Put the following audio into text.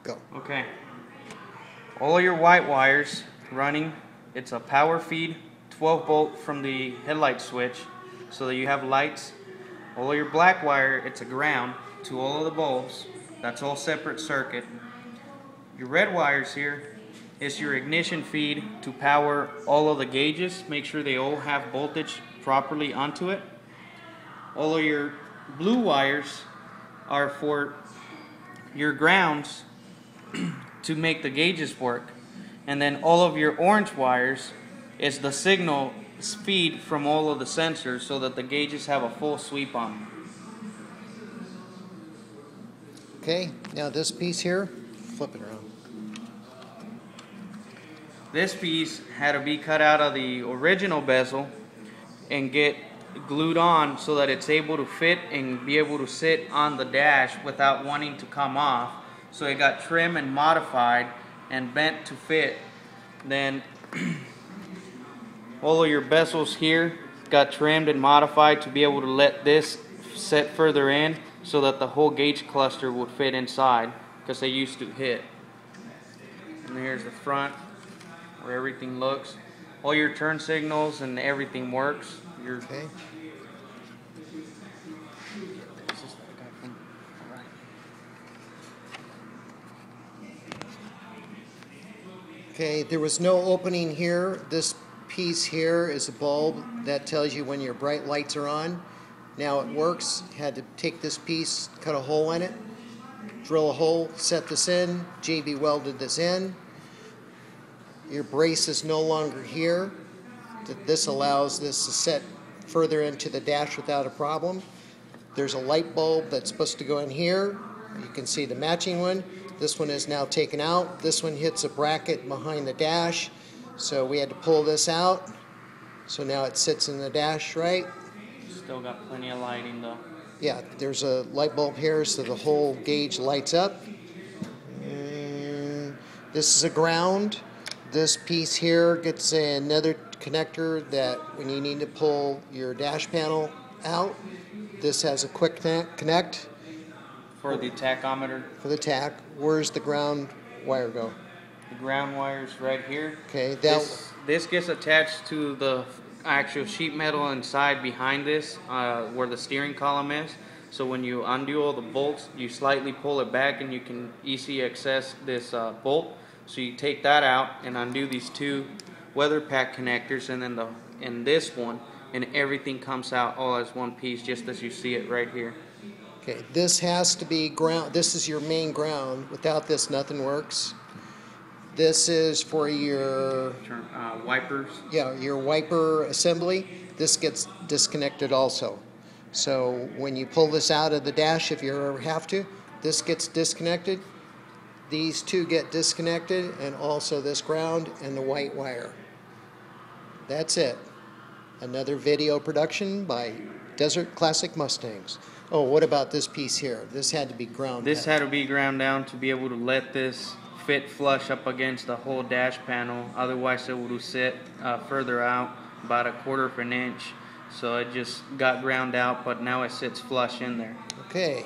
Go. Okay. All your white wires running. It's a power feed, 12 volt from the headlight switch, so that you have lights. All your black wire, it's a ground to all of the bulbs. That's all separate circuit. Your red wires here is your ignition feed to power all of the gauges. Make sure they all have voltage properly onto it. All of your blue wires are for your grounds to make the gauges work. And then all of your orange wires is the signal feed from all of the sensors so that the gauges have a full sweep on them. Okay, now this piece here, flip it around. This piece had to be cut out of the original bezel and get glued on so that it's able to fit and be able to sit on the dash without wanting to come off. So it got trimmed and modified and bent to fit. Then all of your bezels here got trimmed and modified to be able to let this set further in so that the whole gauge cluster would fit inside, because they used to hit. And here's the front where everything looks. All your turn signals and everything works. Okay. Okay, there was no opening here. This piece here is a bulb that tells you when your bright lights are on. Now it works. Had to take this piece, cut a hole in it, drill a hole, set this in, JB welded this in. Your brace is no longer here. This allows this to set further into the dash without a problem. There's a light bulb that's supposed to go in here. You can see the matching one. This one is now taken out. This one hits a bracket behind the dash, so we had to pull this out. So now it sits in the dash, right? Still got plenty of lighting though. Yeah, there's a light bulb here, so the whole gauge lights up. And this is a ground. This piece here gets another connector that when you need to pull your dash panel out. This has a quick connect. For the tachometer. For the tach. Where's the ground wire go? The ground wire's right here. Okay. This gets attached to the actual sheet metal inside behind this, where the steering column is. So when you undo all the bolts, you slightly pull it back and you can easily access this bolt. So you take that out and undo these two weather pack connectors, and then in this one, and everything comes out all as one piece, just as you see it right here. Okay, this has to be ground. This is your main ground. Without this, nothing works. This is for your wipers. Yeah, your wiper assembly. This gets disconnected also. So when you pull this out of the dash, if you ever have to, this gets disconnected. These two get disconnected, and also this ground and the white wire. That's it. Another video production by Desert Classic Mustangs. Oh, what about this piece here? This had to be ground. This had to be ground down to be able to let this fit flush up against the whole dash panel. Otherwise, it would sit further out, about 1/4 of an inch. So it just got ground out, but now it sits flush in there. Okay.